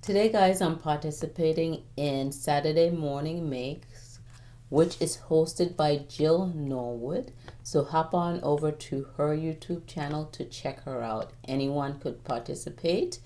Today, guys, I'm participating in Saturday Morning Makes, which is hosted by Jill Norwood. So hop on over to her YouTube channel to check her out. Anyone could participate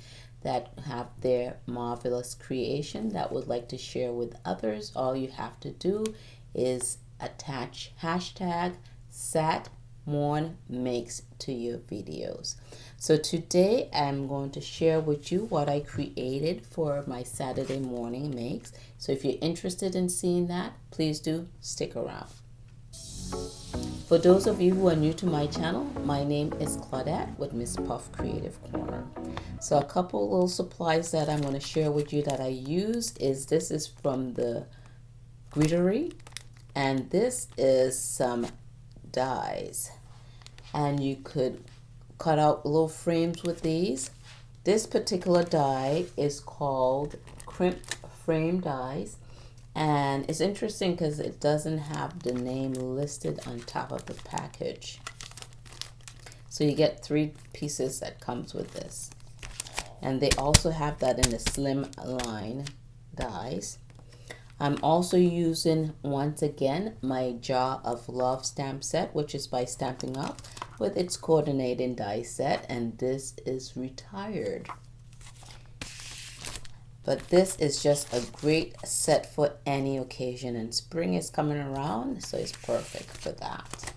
that have their marvelous creation that would like to share with others. All you have to do is attach hashtag satmornmakes to your videos. So today I'm going to share with you what I created for my Saturday morning makes. So if you're interested in seeing that, please do stick around. For those of you who are new to my channel, my name is Claudette with Miss Puff Creative Corner. So a couple little supplies that I'm going to share with you that I use is this is from the Greenwood, and this is some dies, and you could cut out little frames with these. This particular die is called crimp frame dies, and it's interesting because it doesn't have the name listed on top of the package. So you get 3 pieces that comes with this, and they also have that in the slim line dies. I'm also using, once again, my Jar of Love stamp set, which is by Stampin' Up, with its coordinating die set, and this is retired. But this is just a great set for any occasion, and spring is coming around, so it's perfect for that.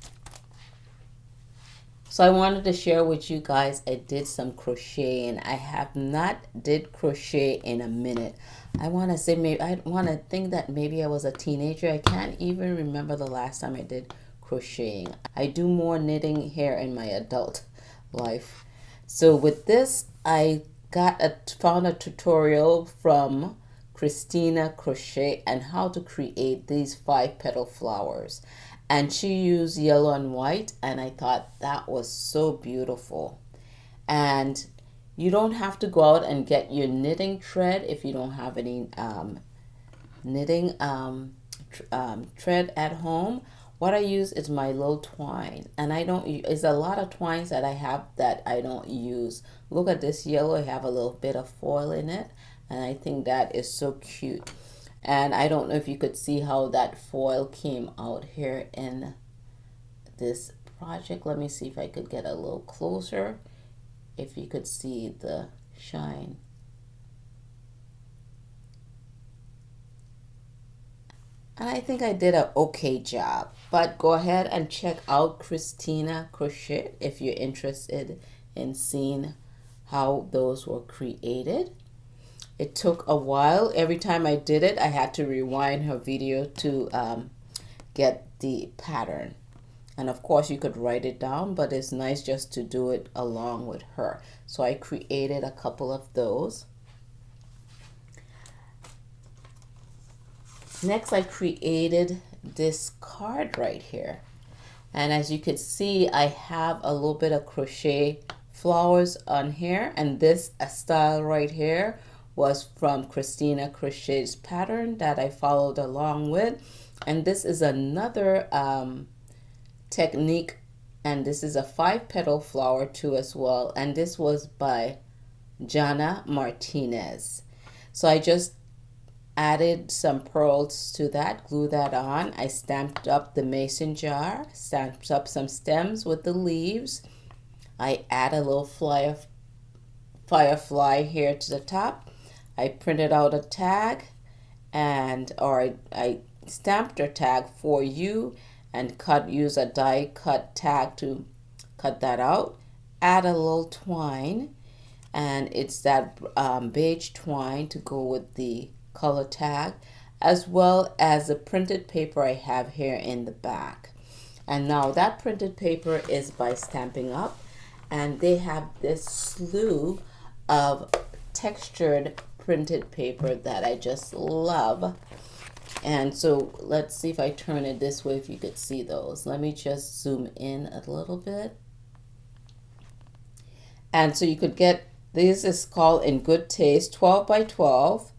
So I wanted to share with you guys, I did some crocheting. I have not did crochet in a minute. I want to say, maybe I want to think that maybe I was a teenager. I can't even remember the last time I did crocheting. I do more knitting here in my adult life. So with this, I found a tutorial from Christina Crochet and how to create these 5 petal flowers. And she used yellow and white, and I thought that was so beautiful. And you don't have to go out and get your knitting thread if you don't have any knitting thread at home. What I use is my little twine, and it's a lot of twines that I have that I don't use. Look at this yellow, I have a little bit of foil in it, and I think that is so cute. And I don't know if you could see how that foil came out here in this project. Let me see if I could get a little closer, if you could see the shine. And I think I did an okay job. But go ahead and check out Christina Crochet if you're interested in seeing how those were created. It took a while. Every time I did it, I had to rewind her video to get the pattern. And of course, you could write it down, but it's nice just to do it along with her. So I created a couple of those. Next, I created this card right here. And as you can see, I have a little bit of crochet flowers on here. And this style right here was from Christina Crochet's pattern that I followed along with. And this is another technique, and this is a 5 petal flower too as well, and this was by Jana Martinez. So I just added some pearls to that, glue that on. I stamped up the mason jar, stamped up some stems with the leaves. I add a little firefly here to the top. I printed out a tag, I stamped a tag for you and use a die cut tag to cut that out. Add a little twine, and it's that beige twine to go with the color tag, as well as the printed paper I have here in the back. And now that printed paper is by Stampin' Up, and they have this slew of textured printed paper that I just love. And so let's see if I turn it this way if you could see those. Let me just zoom in a little bit. And so you could get, this is called In Good Taste 12 by 12,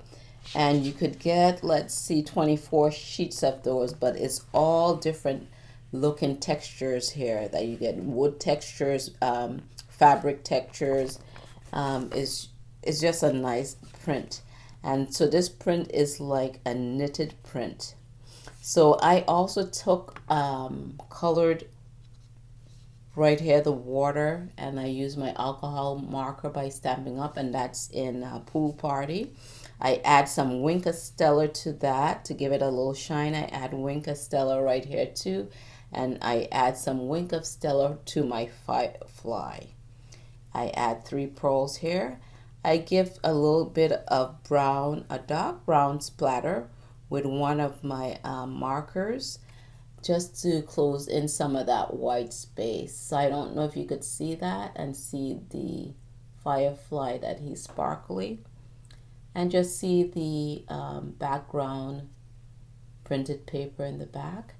and you could get, let's see, 24 sheets of those, but it's all different looking textures here that you get. Wood textures, fabric textures. Is just a nice print. And so this print is like a knitted print. So I also took colored right here the water, and I use my alcohol marker by Stampin' Up, and that's in Pool Party. I add some Wink of Stellar to that to give it a little shine. I add Wink of Stellar right here too, and I add some Wink of Stellar to my Firefly. I add 3 pearls here. I give a little bit of brown, a dark brown splatter with one of my markers, just to close in some of that white space. So I don't know if you could see that and see the firefly that he's sparkly, and just see the background printed paper in the back.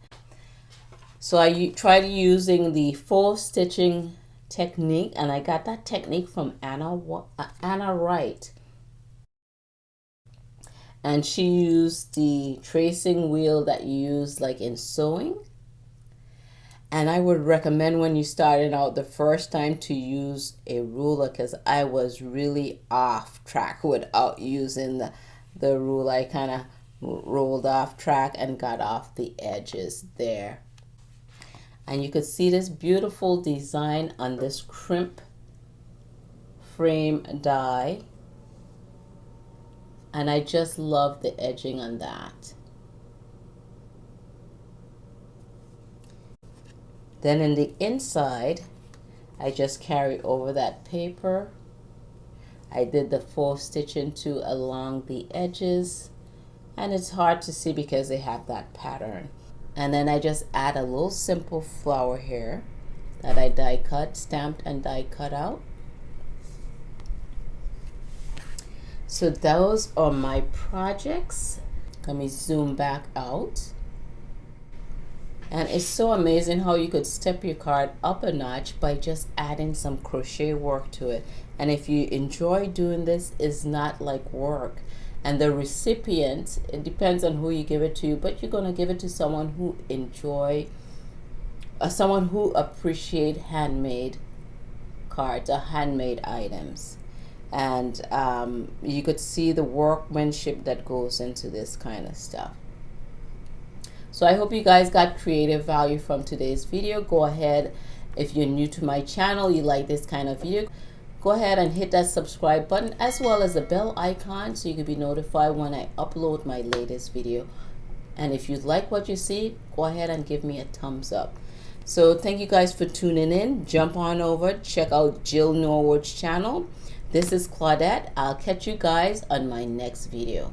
So I tried using the 4 stitching technique, and I got that technique from Anna Wright, and she used the tracing wheel that you use like in sewing. And I would recommend when you started out the first time to use a ruler, because I was really off track without using the ruler. I kind of rolled off track and got off the edges there. And you could see this beautiful design on this crimp frame die. And I just love the edging on that. Then in the inside, I just carry over that paper. I did the 4 stitching too along the edges, and it's hard to see because they have that pattern. And then I just add a little simple flower here that I die cut, stamped and die cut out. So those are my projects. Let me zoom back out. And it's so amazing how you could step your card up a notch by just adding some crochet work to it. And if you enjoy doing this, it's not like work. And the recipient, it depends on who you give it to, but you're going to give it to someone who someone who appreciate handmade cards or handmade items. And you could see the workmanship that goes into this kind of stuff. So I hope you guys got creative value from today's video. Go ahead, if you're new to my channel, you like this kind of video, go ahead and hit that subscribe button as well as the bell icon so you can be notified when I upload my latest video. And if you like what you see, go ahead and give me a thumbs up. So thank you guys for tuning in. Jump on over, check out Jill Norwood's channel. This is Claudette. I'll catch you guys on my next video.